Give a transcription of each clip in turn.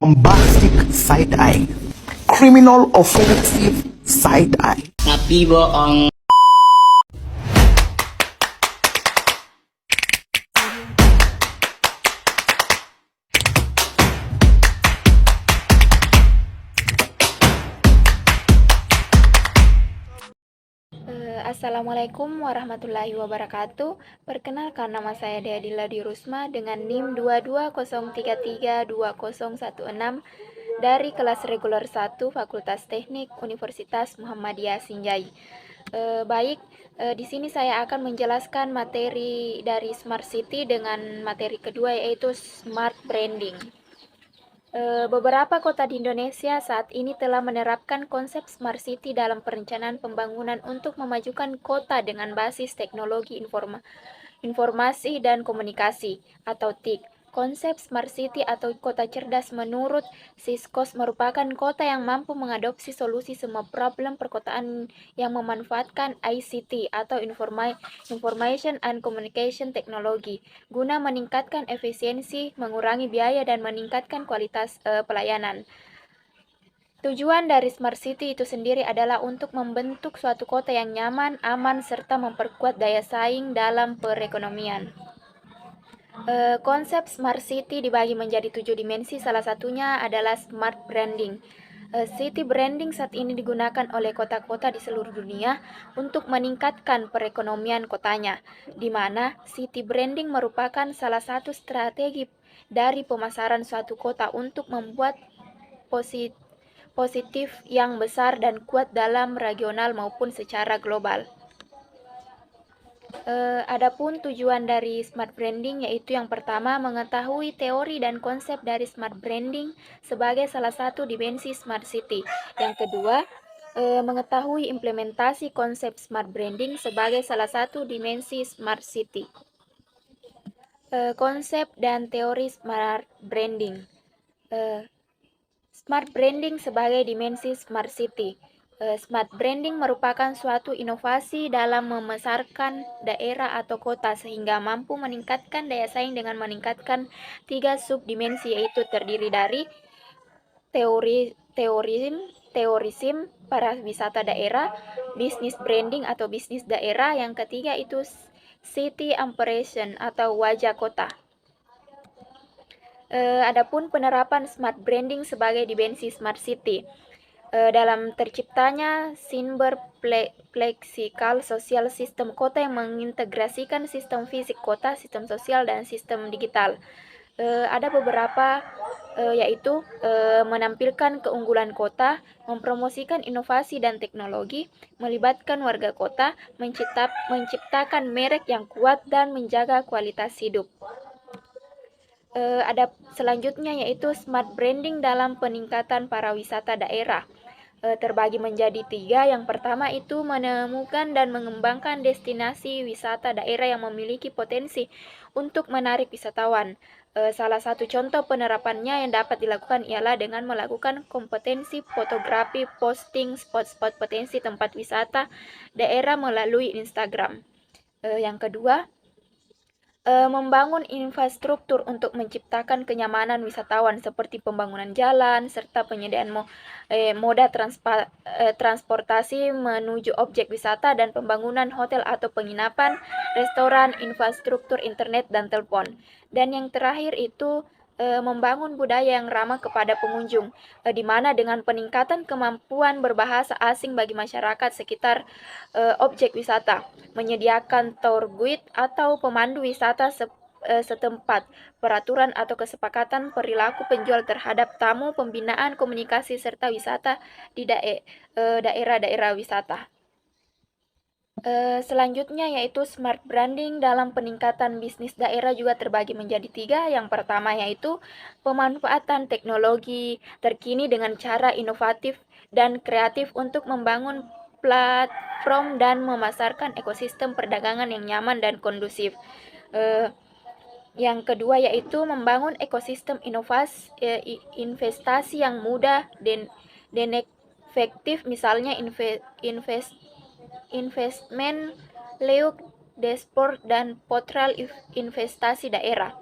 bombastic side-eye, criminal offensive side-eye. Tapi bohong. Assalamualaikum warahmatullahi wabarakatuh. Perkenalkan, nama saya Deadila Dirusma dengan NIM 2203320116 dari kelas reguler 1 Fakultas Teknik Universitas Muhammadiyah Sinjai. Di sini saya akan menjelaskan materi dari Smart City dengan materi kedua, yaitu Smart Branding. Beberapa kota di Indonesia saat ini telah menerapkan konsep Smart City dalam perencanaan pembangunan untuk memajukan kota dengan basis teknologi informasi dan komunikasi atau TIK. Konsep Smart City atau kota cerdas menurut Siskos merupakan kota yang mampu mengadopsi solusi semua problem perkotaan yang memanfaatkan ICT atau Information and Communication Technology guna meningkatkan efisiensi, mengurangi biaya, dan meningkatkan kualitas pelayanan. Tujuan dari Smart City itu sendiri adalah untuk membentuk suatu kota yang nyaman, aman, serta memperkuat daya saing dalam perekonomian. Konsep Smart City dibagi menjadi 7 dimensi, salah satunya adalah Smart Branding. City branding saat ini digunakan oleh kota-kota di seluruh dunia untuk meningkatkan perekonomian kotanya, di mana city branding merupakan salah satu strategi dari pemasaran suatu kota untuk membuat positif yang besar dan kuat dalam regional maupun secara global. Adapun tujuan dari Smart Branding yaitu yang pertama, mengetahui teori dan konsep dari Smart Branding sebagai salah satu dimensi Smart City. Yang kedua, mengetahui implementasi konsep Smart Branding sebagai salah satu dimensi Smart City. Konsep dan teori Smart Branding. Smart Branding sebagai dimensi Smart City. Smart Branding merupakan suatu inovasi dalam memasarkan daerah atau kota sehingga mampu meningkatkan daya saing dengan meningkatkan 3 subdimensi, yaitu terdiri dari teorisim para wisata daerah, bisnis branding atau bisnis daerah, yang ketiga itu city operation atau wajah kota. Adapun penerapan Smart Branding sebagai dimensi Smart City. Dalam terciptanya Simber Flexikal Sosial, sistem kota yang mengintegrasikan sistem fisik kota, sistem sosial, dan sistem digital. Ada beberapa, yaitu menampilkan keunggulan kota, mempromosikan inovasi dan teknologi, melibatkan warga kota, menciptakan merek yang kuat, dan menjaga kualitas hidup. Ada selanjutnya yaitu Smart Branding dalam peningkatan para wisata daerah. Terbagi menjadi 3. Yang pertama itu menemukan dan mengembangkan destinasi wisata daerah yang memiliki potensi untuk menarik wisatawan. Salah satu contoh penerapannya yang dapat dilakukan ialah dengan melakukan kompetensi fotografi, posting spot-spot potensi tempat wisata daerah melalui Instagram. Yang kedua, membangun infrastruktur untuk menciptakan kenyamanan wisatawan seperti pembangunan jalan serta penyediaan moda transportasi menuju objek wisata dan pembangunan hotel atau penginapan, restoran, infrastruktur internet, dan telepon. Dan yang terakhir itu membangun budaya yang ramah kepada pengunjung, di mana dengan peningkatan kemampuan berbahasa asing bagi masyarakat sekitar objek wisata, menyediakan tour guide atau pemandu wisata setempat, peraturan atau kesepakatan perilaku penjual terhadap tamu, pembinaan komunikasi serta wisata di daerah-daerah wisata. Selanjutnya yaitu Smart Branding dalam peningkatan bisnis daerah juga terbagi menjadi 3. Yang pertama yaitu pemanfaatan teknologi terkini dengan cara inovatif dan kreatif untuk membangun platform dan memasarkan ekosistem perdagangan yang nyaman dan kondusif. Yang kedua yaitu membangun ekosistem investasi yang mudah dan efektif, misalnya investment, leuk, dashboard, dan portal investasi daerah.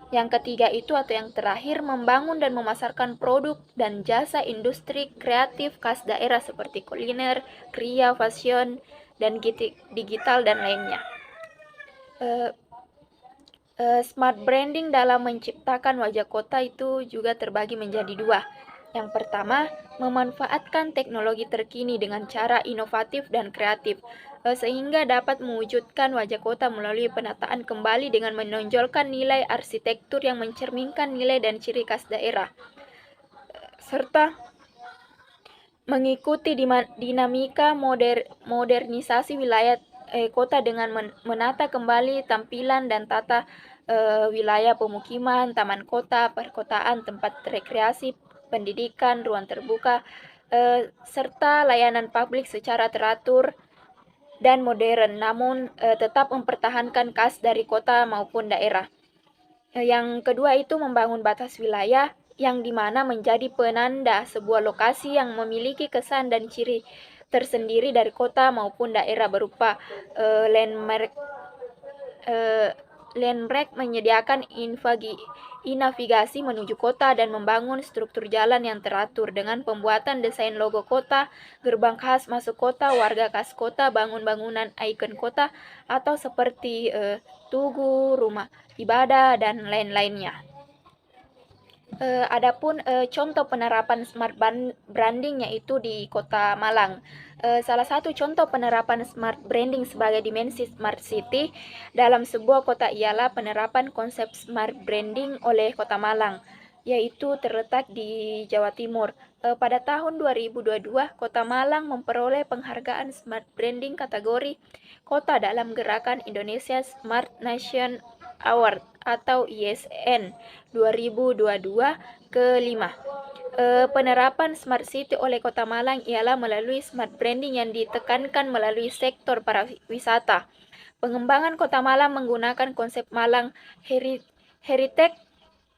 Yang ketiga itu atau yang terakhir, membangun dan memasarkan produk dan jasa industri kreatif khas daerah seperti kuliner, kria, fashion, dan digital dan lainnya. Eh, Smart branding dalam menciptakan wajah kota itu juga terbagi menjadi dua. Yang pertama, memanfaatkan teknologi terkini dengan cara inovatif dan kreatif, sehingga dapat mewujudkan wajah kota melalui penataan kembali dengan menonjolkan nilai arsitektur yang mencerminkan nilai dan ciri khas daerah, serta mengikuti dinamika modernisasi wilayah kota dengan menata kembali tampilan dan tata wilayah pemukiman, taman kota, perkotaan, tempat rekreasi, pendidikan, ruang terbuka, serta layanan publik secara teratur dan modern, namun tetap mempertahankan khas dari kota maupun daerah. Yang kedua itu membangun batas wilayah yang dimana menjadi penanda sebuah lokasi yang memiliki kesan dan ciri tersendiri dari kota maupun daerah berupa landmark. Landmark menyediakan navigasi menuju kota dan membangun struktur jalan yang teratur dengan pembuatan desain logo kota, gerbang khas masuk kota, warga khas kota, bangunan ikon kota, atau seperti tugu, rumah ibadah, dan lain-lainnya. Adapun contoh penerapan smart branding yaitu di Kota Malang. Salah satu contoh penerapan smart branding sebagai dimensi smart city dalam sebuah kota ialah penerapan konsep smart branding oleh Kota Malang, yaitu terletak di Jawa Timur. Pada tahun 2022, Kota Malang memperoleh penghargaan smart branding kategori kota dalam gerakan Indonesia Smart Nation Award atau ISN 2022 ke-5. Penerapan Smart City oleh Kota Malang ialah melalui smart branding yang ditekankan melalui sektor pariwisata. Pengembangan Kota Malang menggunakan konsep Malang Heritage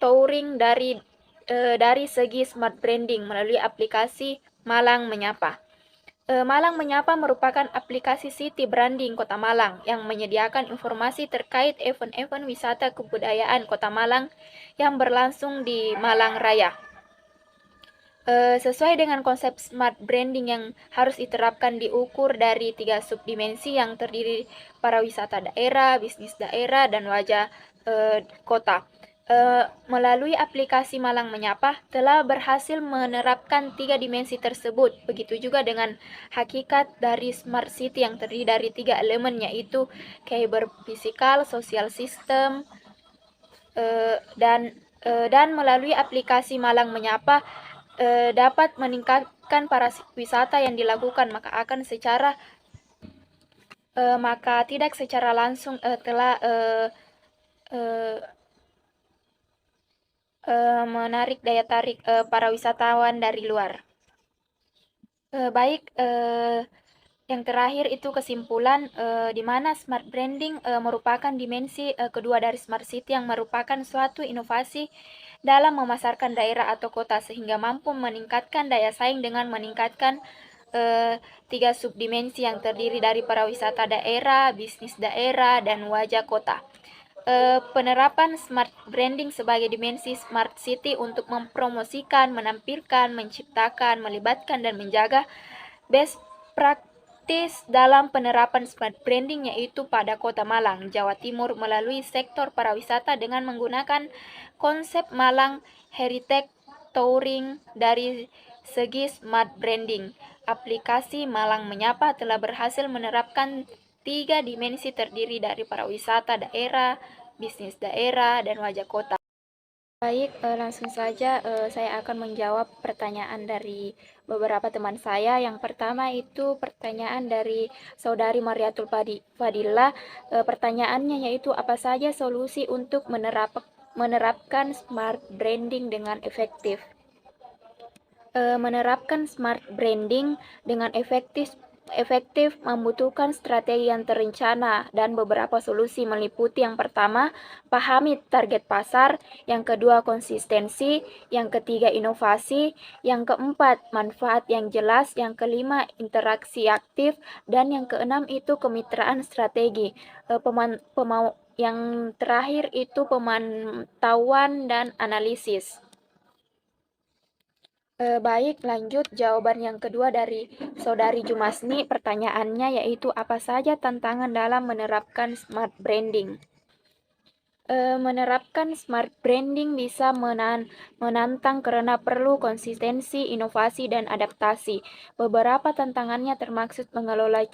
Touring dari segi smart branding melalui aplikasi Malang Menyapa. Malang Menyapa merupakan aplikasi city branding Kota Malang yang menyediakan informasi terkait event-event wisata kebudayaan Kota Malang yang berlangsung di Malang Raya. Sesuai dengan konsep smart branding yang harus diterapkan diukur dari 3 subdimensi yang terdiri pariwisata daerah, bisnis daerah, dan wajah kota. Melalui aplikasi Malang Menyapa telah berhasil menerapkan 3 dimensi tersebut. Begitu juga dengan hakikat dari smart city yang terdiri dari 3 elemen, yaitu cyber physical, social system, dan melalui aplikasi Malang Menyapa dapat meningkatkan pariwisata yang dilakukan, maka tidak secara langsung telah menarik daya tarik para wisatawan dari luar. Yang terakhir itu kesimpulan, di mana smart branding merupakan dimensi kedua dari smart city yang merupakan suatu inovasi dalam memasarkan daerah atau kota sehingga mampu meningkatkan daya saing dengan meningkatkan 3 subdimensi yang terdiri dari pariwisata daerah, bisnis daerah, dan wajah kota. Penerapan smart branding sebagai dimensi smart city untuk mempromosikan, menampilkan, menciptakan, melibatkan, dan menjaga best practice dalam penerapan smart branding yaitu pada Kota Malang, Jawa Timur melalui sektor pariwisata dengan menggunakan konsep Malang Heritage Touring dari segi smart branding. Aplikasi Malang Menyapa telah berhasil menerapkan 3 dimensi terdiri dari pariwisata daerah, bisnis daerah, dan wajah kota. Baik, langsung saja saya akan menjawab pertanyaan dari beberapa teman saya. Yang pertama itu pertanyaan dari Saudari Mariatul Fadila. Pertanyaannya yaitu apa saja solusi untuk menerapkan smart branding dengan efektif? Menerapkan smart branding dengan efektif membutuhkan strategi yang terencana dan beberapa solusi meliputi yang pertama, pahami target pasar, yang kedua konsistensi, yang ketiga inovasi, yang keempat manfaat yang jelas, yang kelima interaksi aktif, dan yang keenam itu kemitraan strategi. Yang terakhir itu pemantauan dan analisis. Baik, lanjut jawaban yang kedua dari Saudari Jumasni. Pertanyaannya yaitu apa saja tantangan dalam menerapkan smart branding? Menerapkan smart branding bisa menantang karena perlu konsistensi, inovasi, dan adaptasi. Beberapa tantangannya termaksud mengelola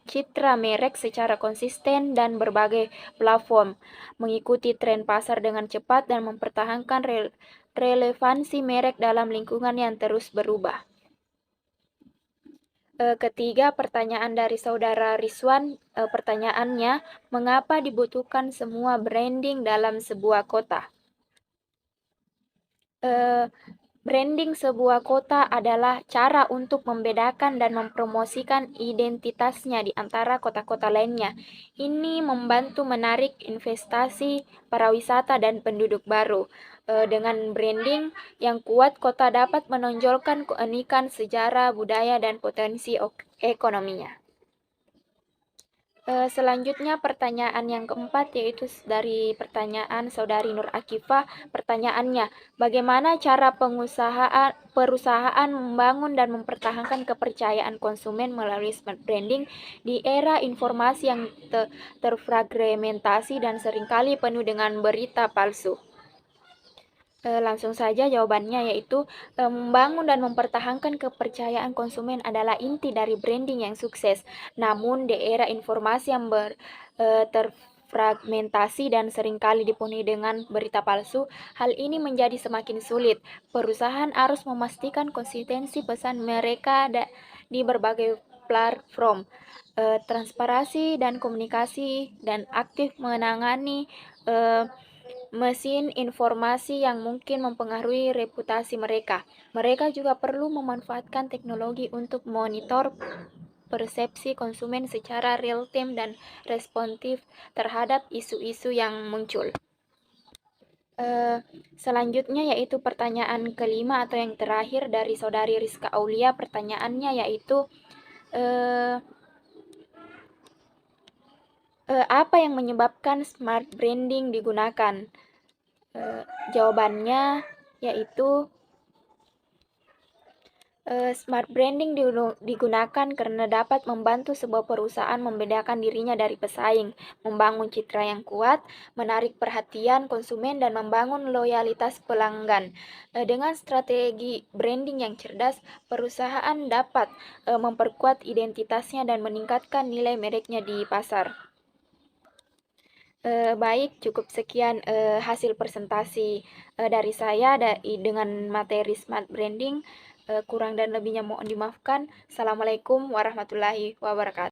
citra merek secara konsisten dan berbagai platform, mengikuti tren pasar dengan cepat, dan mempertahankan relevansi merek dalam lingkungan yang terus berubah. Ketiga, pertanyaan dari Saudara Rizwan, pertanyaannya, mengapa dibutuhkan semua branding dalam sebuah kota? Branding sebuah kota adalah cara untuk membedakan dan mempromosikan identitasnya di antara kota-kota lainnya. Ini membantu menarik investasi, pariwisata, dan penduduk baru. Dengan branding yang kuat, kota dapat menonjolkan keunikan sejarah, budaya, dan potensi ekonominya. Selanjutnya pertanyaan yang keempat yaitu dari pertanyaan Saudari Nur Akifah. Pertanyaannya, bagaimana cara perusahaan membangun dan mempertahankan kepercayaan konsumen melalui smart branding di era informasi yang terfragmentasi dan seringkali penuh dengan berita palsu? Langsung saja jawabannya yaitu membangun dan mempertahankan kepercayaan konsumen adalah inti dari branding yang sukses. Namun di era informasi yang terfragmentasi dan seringkali dipenuhi dengan berita palsu, hal ini menjadi semakin sulit. Perusahaan harus memastikan konsistensi pesan mereka di berbagai platform, transparansi dan komunikasi, dan aktif menangani mesin informasi yang mungkin mempengaruhi reputasi mereka. Mereka juga perlu memanfaatkan teknologi untuk monitor persepsi konsumen secara real-time dan responsif terhadap isu-isu yang muncul. Selanjutnya yaitu pertanyaan kelima atau yang terakhir dari Saudari Rizka Aulia. Pertanyaannya yaitu apa yang menyebabkan smart branding digunakan? Jawabannya yaitu smart branding digunakan karena dapat membantu sebuah perusahaan membedakan dirinya dari pesaing, membangun citra yang kuat, menarik perhatian konsumen, dan membangun loyalitas pelanggan. Dengan strategi branding yang cerdas, perusahaan dapat memperkuat identitasnya dan meningkatkan nilai mereknya di pasar. Baik, cukup sekian hasil presentasi dari saya dengan materi smart branding. Kurang dan lebihnya mohon dimaafkan. Assalamualaikum warahmatullahi wabarakatuh.